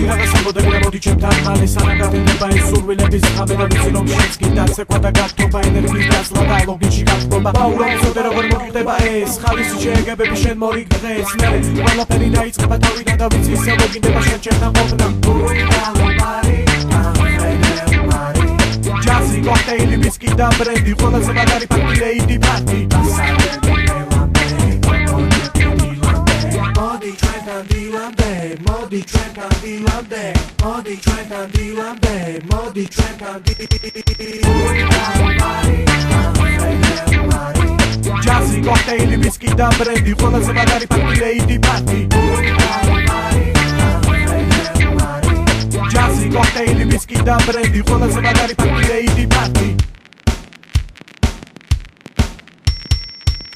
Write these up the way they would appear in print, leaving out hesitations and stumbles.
მოდი რაღაცა მოდაგრა მოდი ჩემთან მალე სანაგადდება ეს სურვილების ღამე და ვიცი რომ შენს კიდაც ეყვა და გართობა ენერგიის დასლა და ლოგიში გახტობა ბაურამ ზოდე როგორ მოგიხდება ეს ხალისი შეეგებები შენ მორიგ დღეს მე ყველაფერი დაიწყება თავიდან და ვიცი ისე მოგინდება შენ ჩემთან ყოფნა ჯაზი კოქტეილი ვისკი და ბრენდი ყველაზე მაგარი ფაქტი ლეიდი პარტი Modi trenkan dilande, modi trenkan dilande, modi trenkan dilande. Jazzy cocktail, whisky da brandy, ყველაზე მაგარი ფაქტი lady party. Jazzy cocktail, whisky da brandy, ყველაზე მაგარი ფაქტი lady party.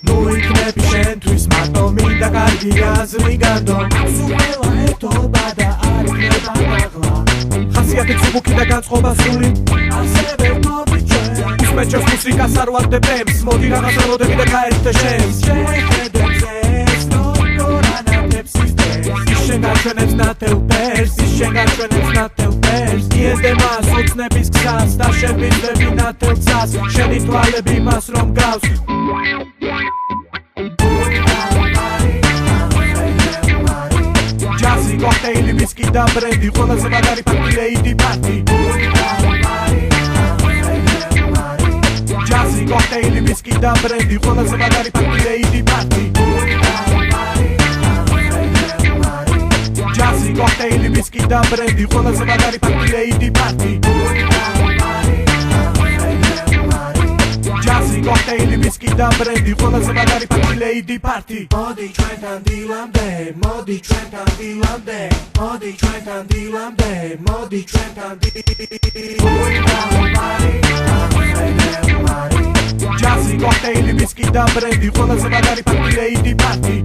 Nu იქნები შენთვის მარტო მინდა კარგი აზრი განდო სულ ეტობა და არ იქნება მაღლა ხასიათი ცუბუქი და განწყობა სული ასევე მოდი ჩვენ უსმეჩოს მუსიკას არ ვარდებებს მოდი რაღაცა მოდები და გაერთე შენს შეხედებს ეს ნორანატებს ის შენ გაჩვენებს ნათელ ფერს ის შენ გაჩვენებს ნათელ ფერს იენდე მას ოცნების გზას და შენ ვიძები ნათელ გზას შენი თვალები მას რომ გავს Jazzy cocktail, whisky da brandy, ყველაზე მაგარი ფაქტი lady party. Jazzy cocktail, whisky da brandy, ყველაზე მაგარი ფაქტი lady party. Jazzy cocktail, whisky da brandy, ყველაზე მაგარი ფაქტი lady party. Jazzy cocktail, whisky da brandy, ყველაზე მაგარი ფაქტი lady party. Modi trenkan dilande, modi trenkan dilande, modi trenkan dilande, modi trenkan dilande. Jazzy cocktail, whisky da brandy, ყველაზე მაგარი ფაქტი lady party.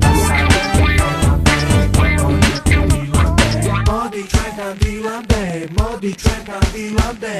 Modi trenkan dilande, modi trenkan dilande.